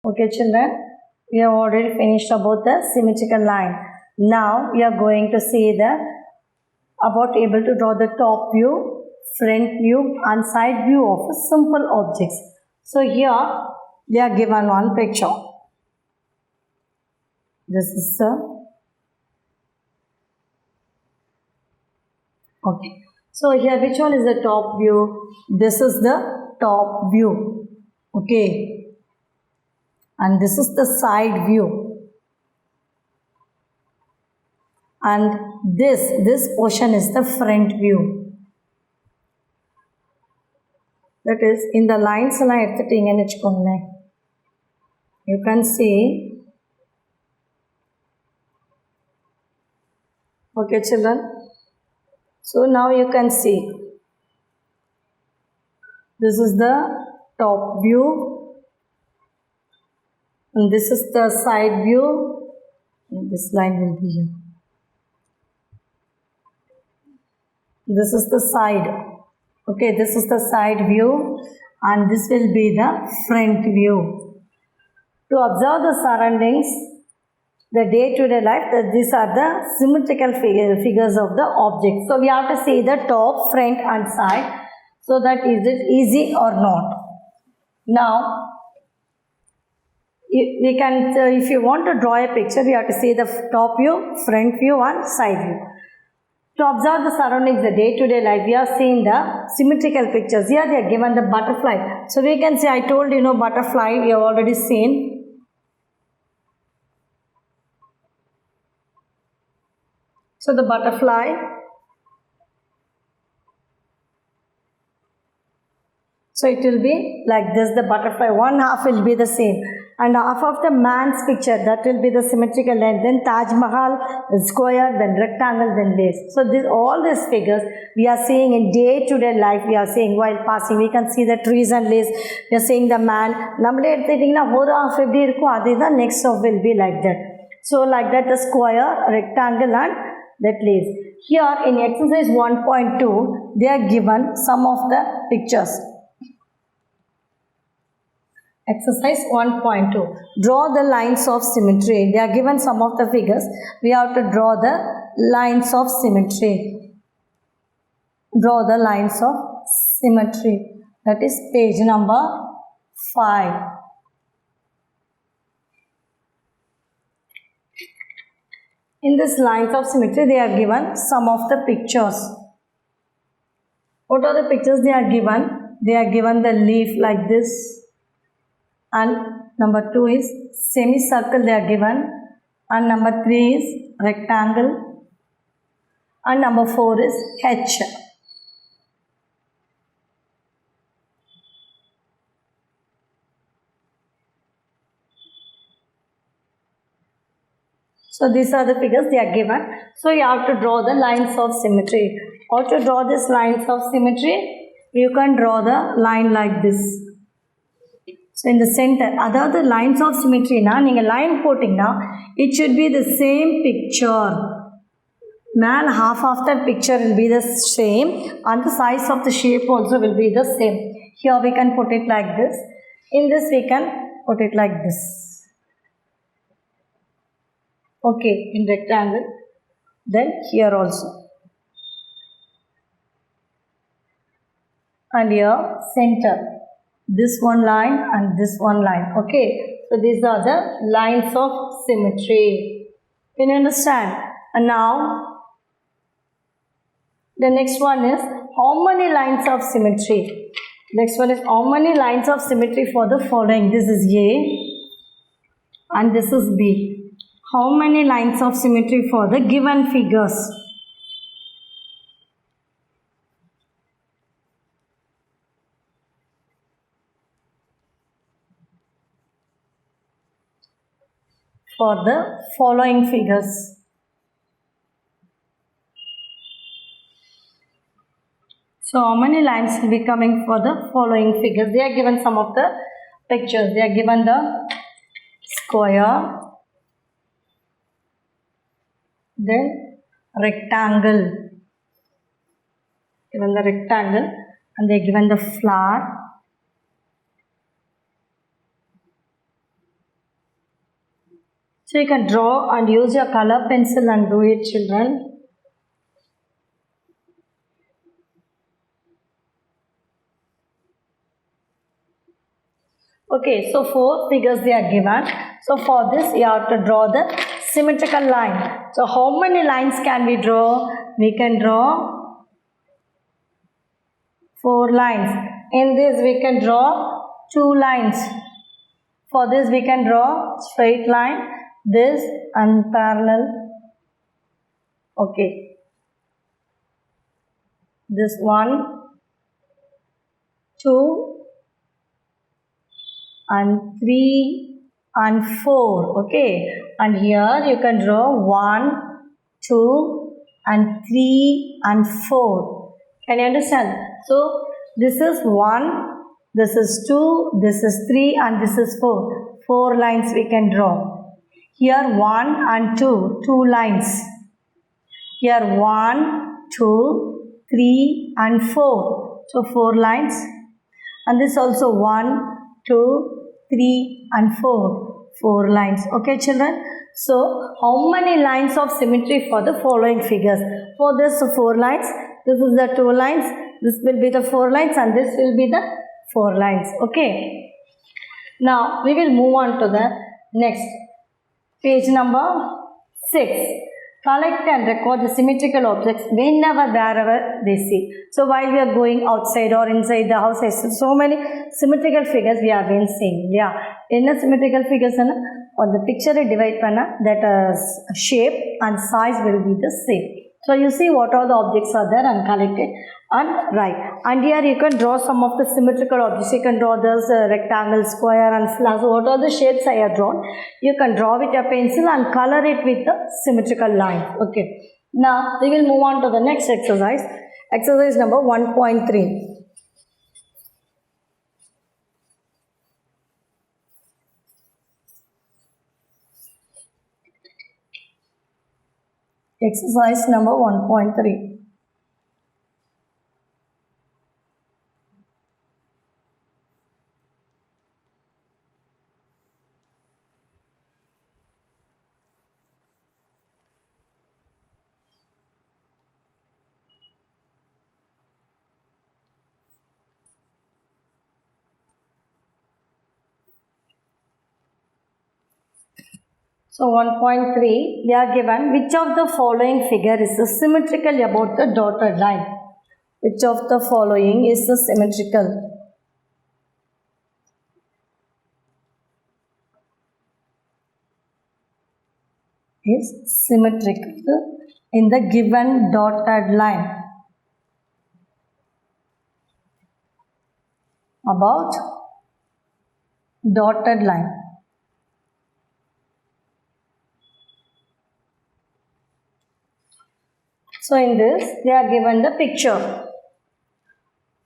Okay, children, we have already finished about the symmetrical line. Now we are going to see the about able to draw the top view, front view and side view of simple objects. So here they are given one picture. This is the okay. So here which one is the top view? This is the top view. Okay. And this is the side view. And this portion is the front view. That is in the lines you can see. Okay, children. So now you can see. This is the top view. And this is the side view. And this line will be here. This is the side. Okay, this is the side view. And this will be the front view. To observe the surroundings, the day-to-day life, these are the symmetrical figures of the object. So we have to see the top, front and side. So that is it easy or not. Now, we can, if you want to draw a picture, we have to see the top view, front view and side view. To observe the surroundings, the day-to-day life, we are seeing the symmetrical pictures. Here they are given the butterfly. So we can say, I told you know butterfly, we have already seen. So the butterfly, so it will be like this, the butterfly, one half will be the same. And half of the man's picture, that will be the symmetrical line. Then Taj Mahal, the square, then rectangle, then lace. So all these figures we are seeing in day-to-day life, we are seeing while passing. We can see the trees and lace. We are seeing the man. Next half will be like that. So like that the square, rectangle and that lace. Here in exercise 1.2, they are given some of the pictures. Exercise 1.2. Draw the lines of symmetry. They are given some of the figures. We have to draw the lines of symmetry. Draw the lines of symmetry. That is page number 5. In this lines of symmetry, they are given some of the pictures. What are the pictures they are given? They are given the leaf like this. And number 2 is semicircle they are given. And number 3 is rectangle. And number 4 is H. So these are the figures they are given. So you have to draw the lines of symmetry. How to draw these lines of symmetry? You can draw the line like this. So in the center, other lines of symmetry na, neenga line potting na, it should be the same picture. Man, half of the picture will be the same and the size of the shape also will be the same. Here we can put it like this. In this we can put it like this. Okay, in rectangle. Then here also. And here center. This one line and this one line. Okay. So these are the lines of symmetry. Can you understand? And now the next one is how many lines of symmetry? Next one is how many lines of symmetry for the following. This is A and this is B. How many lines of symmetry for the given figures? For the following figures. So how many lines will be coming for the following figures? They are given some of the pictures. They are given the square, then rectangle, given the rectangle, and they are given the flower, So you can draw and use your color pencil and do it, children. Okay, so 4 figures they are given. So for this you have to draw the symmetrical line. So how many lines can we draw? We can draw 4 lines. In this we can draw 2 lines. For this we can draw straight line, this and parallel. Okay. This 1, 2 and 3 and 4. Okay. And here you can draw 1, 2 and 3 and 4. Can you understand? So this is 1, this is 2, this is 3 and this is 4. 4 lines we can draw. Here 1 and 2, 2 lines. Here 1, 2, 3 and 4. So 4 lines. And this also 1, 2, 3 and 4. 4 lines. Okay, children? So how many lines of symmetry for the following figures? For this 4 lines, this is the 2 lines, this will be the 4 lines and this will be the 4 lines. Okay. Now we will move on to the next page number 6. Collect and record the symmetrical objects whenever, wherever they see. So while we are going outside or inside the house, so many symmetrical figures we have been seeing. Yeah. In the symmetrical figures, on the picture divide panna, that shape and size will be the same. So you see what all the objects are there and collect it and write. And here you can draw some of the symmetrical objects. You can draw this rectangle, square and slash. So what are the shapes I have drawn? You can draw with your pencil and color it with the symmetrical line. Okay. Now we will move on to the next exercise. Exercise number 1.3. Exercise number 1.3. So 1.3, they are given which of the following figure is symmetrical about the dotted line. Which of the following is symmetrical? Is symmetrical in the given dotted line. About dotted line. So in this, they are given the picture.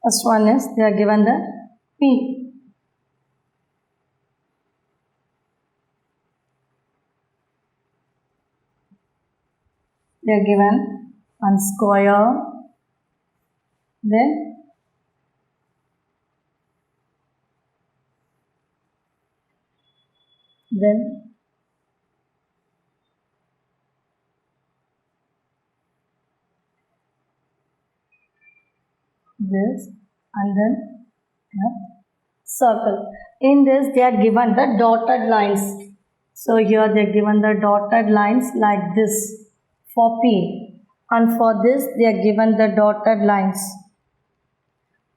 First one is, they are given the P. They are given one square, then this and then circle. In this they are given the dotted lines. So here they are given the dotted lines like this for P, and for this they are given the dotted lines.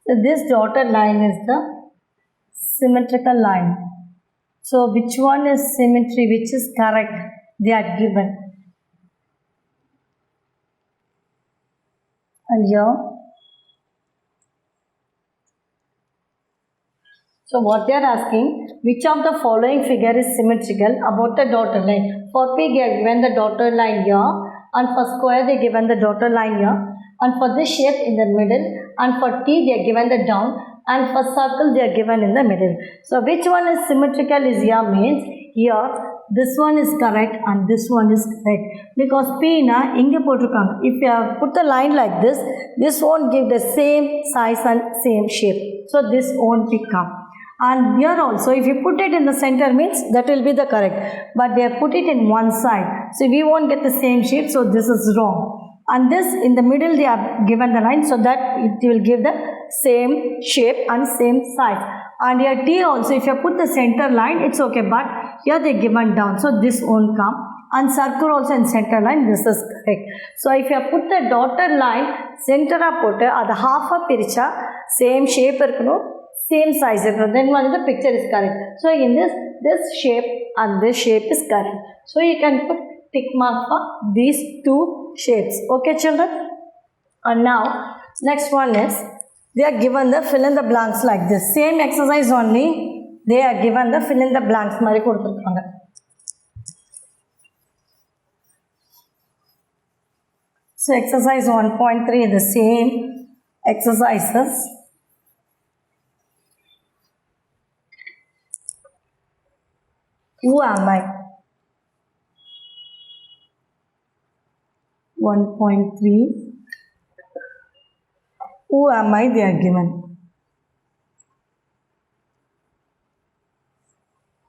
So this dotted line is the symmetrical line. So which one is symmetry, which is correct, they are given. And here, so what they are asking, which of the following figure is symmetrical about the dotted line? For P they are given the dotted line here, and for square they are given the dotted line here, and for this shape in the middle, and for T they are given the down, and for circle they are given in the middle. So which one is symmetrical is here means here this one is correct and this one is correct, because P na inge potrukanga. If you have put the line like this won't give the same size and same shape. So this won't become. And here also, if you put it in the center means that will be the correct. But they have put it in one side. So we won't get the same shape. So this is wrong. And this in the middle they have given the line so that it will give the same shape and same size. And here T also, if you put the center line, it's okay. But here they given down. So this won't come. And circle also in center line, this is correct. So if you put the dotted line, center put the half of piricha, same shape, same size, then the picture is correct. So in this shape and this shape is correct. So you can put tick mark for these two shapes. Okay children? And now next one is, they are given the fill in the blanks like this. Same exercise only, they are given the fill in the blanks. So exercise 1.3 the same exercises. Who am I? 1.3. Who am I? They are given.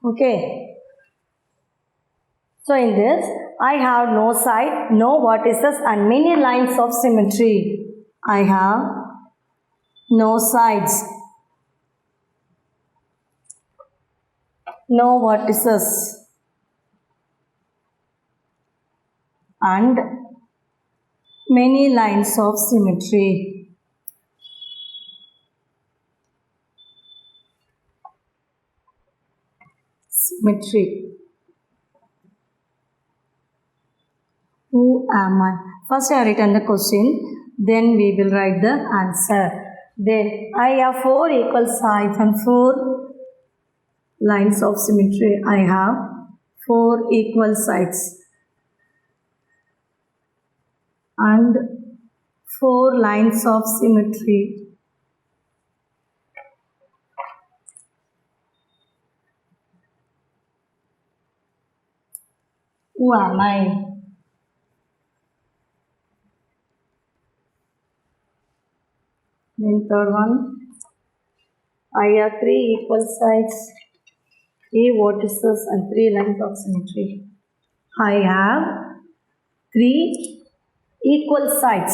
Okay. So in this, I have no side, no vertices and many lines of symmetry. I have no sides, no vertices and many lines of symmetry. Symmetry. Who am I? First I have written the question, then we will write the answer. Then I have 4 equal sides and 4 lines of symmetry. I have 4 equal sides and 4 lines of symmetry. Who am I? Then third one, I have 3 equal sides, 3 vertices and 3 lines of symmetry. I have 3 equal sides,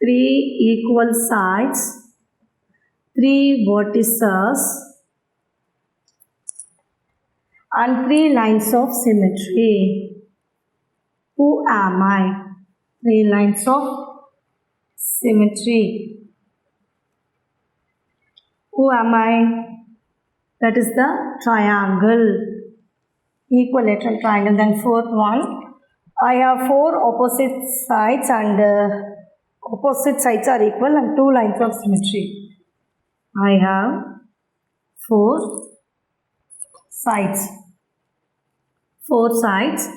3 equal sides, 3 vertices and 3 lines of symmetry. Who am I? 3 lines of symmetry. Who am I? That is the triangle, equilateral triangle. Then fourth one, I have 4 opposite sides and opposite sides are equal and 2 lines of symmetry. I have 4 sides. 4 sides.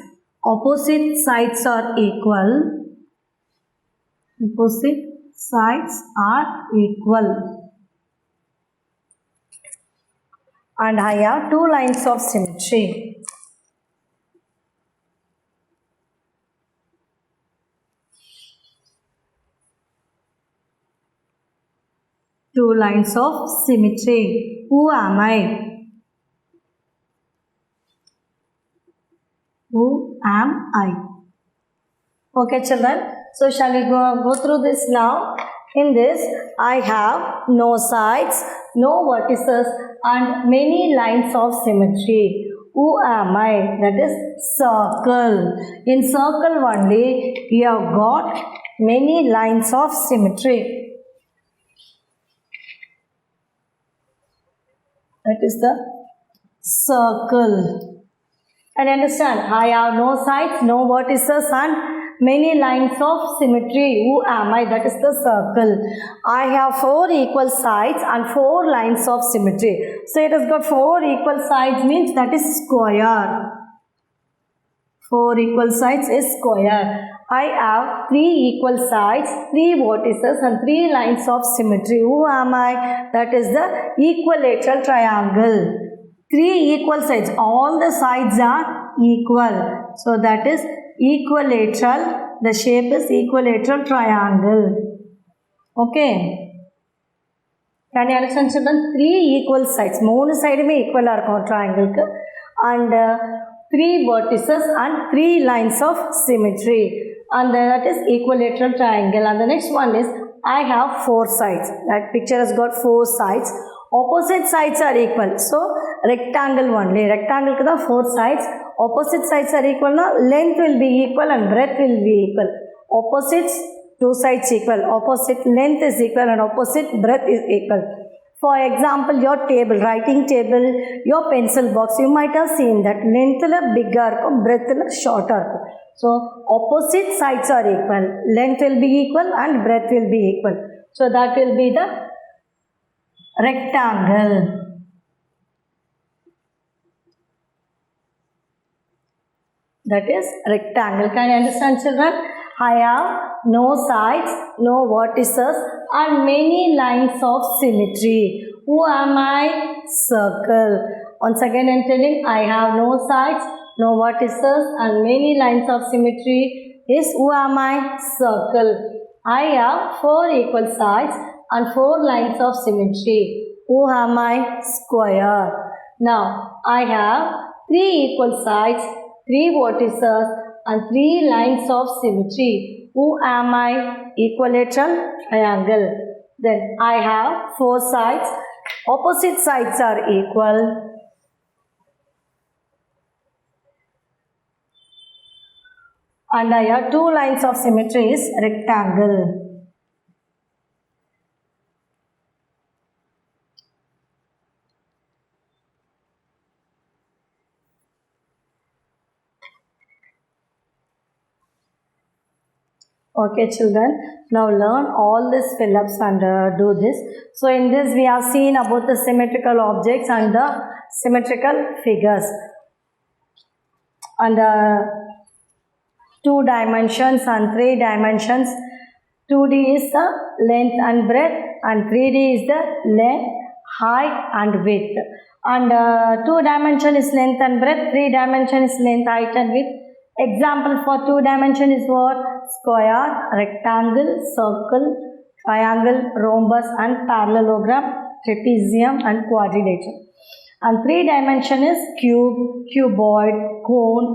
Opposite sides are equal. Opposite sides are equal. And I have 2 lines of symmetry. Two lines of symmetry. Who am I? Who am I? Okay children, so shall we go through this now? In this, I have no sides, no vertices and many lines of symmetry. Who am I? That is circle. In circle only, we have got many lines of symmetry. That is the circle. And understand, I have no sides, no vertices and many lines of symmetry. Who am I? That is the circle. I have 4 equal sides and 4 lines of symmetry. So it has got 4 equal sides means that is square. 4 equal sides is square. I have 3 equal sides, 3 vertices and 3 lines of symmetry. Who am I? That is the equilateral triangle. 3 equal sides. All the sides are equal. So that is equilateral. The shape is equilateral triangle. Okay. Can you understand children? 3 equal sides. 3 சைடுமே ஈக்குவலாக இருக்கும் ட்ரையாங்கிளுக்கு. And 3 vertices and 3 lines of symmetry. And that is equilateral triangle. And the next one is I have 4 sides. That picture has got 4 sides. Opposite sides are equal. So rectangle only. Rectangle ku da 4 sides. Opposite sides are equal. Na length will be equal and breadth will be equal. Opposites, 2 sides equal. Opposite length is equal and opposite breadth is equal. For example, your table, writing table, your pencil box, you might have seen that length la bigger irukkum, breadth la shorter irukkum. So opposite sides are equal. Length will be equal and breadth will be equal. So that will be the rectangle. That is rectangle. Can you understand children? I have no sides, no vertices and many lines of symmetry. Who am I? Circle. Once again I am telling, I have no sides, no vertices and many lines of symmetry is who am I? Circle. I have 4 equal sides and 4 lines of symmetry. Who am I? Square. Now I have 3 equal sides, 3 vertices and 3 lines of symmetry. Who am I? Equilateral triangle. Then I have 4 sides. Opposite sides are equal. And I have 2 lines of symmetry is rectangle. Okay children, now learn all these fill-ups and do this. So in this we have seen about the symmetrical objects and the symmetrical figures. And 2 dimensions and 3 dimensions. 2D is the length and breadth and 3D is the length, height and width. And 2 dimension is length and breadth, 3 dimension is length, height and width. Example for 2 dimension is what? Square, rectangle, circle, triangle, rhombus and parallelogram, trapezium and quadrilateral. And 3 dimension is cube, cuboid, cone,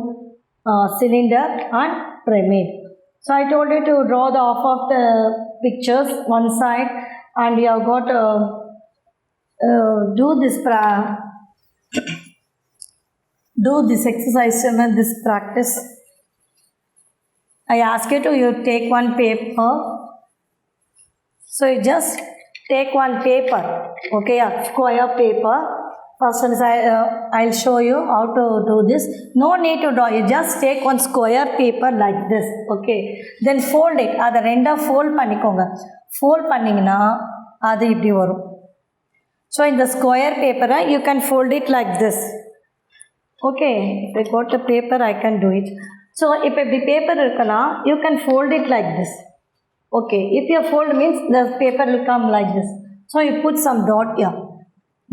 cylinder and pyramid. So I told you to draw the half of the pictures one side and you have got do this exercise and this practice. I ask you to take one paper. So you just take one paper, okay, square paper. First one is I'll show you how to do this. No need to draw. You just take one square paper like this, okay. Then fold it. Adha renda fold பண்ணிக்கோங்க. Fold பண்ணீங்கன்னா அது இப்படி வரும். So in the square paper, you can fold it like this. Okay, if I got the paper, I can do it. So if the paper irukana, you can fold it like this. Okay, if you fold means the paper will come like this. So you put some dot here.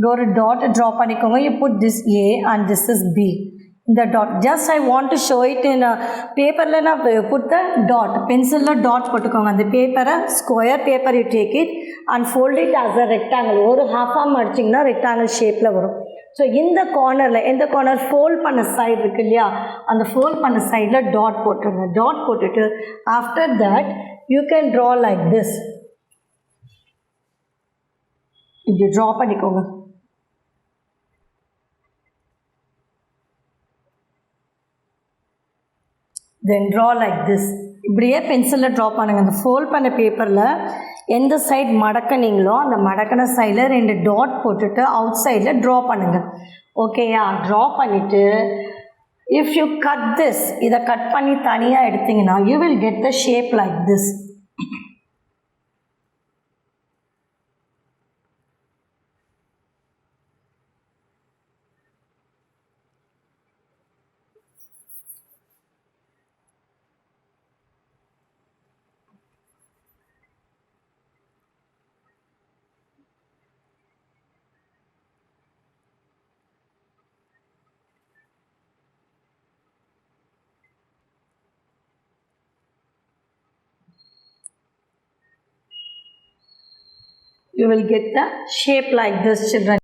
Draw a dot, draw பண்ணிக்கோங்க. You put this A and this is B. The dot. Just I want to show it in a paper. Put the dot. Pencil la dot போட்டுக்கோங்க. அந்த paper square paper you take it and fold it as a rectangle. ஒரு half மடிச்சிங்கன்னா rectangle shapeல வரும். So இந்த cornerல எந்த corner fold பண்ண side இருக்கு இல்லையா, அந்த fold பண்ண sideல dot போட்டுருங்க. Dot போட்டுட்டு after that you can draw like this. இப்படி draw பண்ணிக்கோங்க. Then draw like this. இப்படியே பென்சிலில் ட்ரா பண்ணுங்கள். அந்த ஃபோல்ட் பண்ண பேப்பரில் எந்த சைட் மடக்கினீங்களோ அந்த மடக்கின சைடில் 2 டாட் போட்டுட்டு அவுட் சைடில் ட்ரா பண்ணுங்கள். ஓகேயா? ட்ரா பண்ணிவிட்டு இஃப் யூ கட் திஸ், இதை கட் பண்ணி தனியாக எடுத்திங்கன்னா you will get the shape like this. you will get the shape like this, children.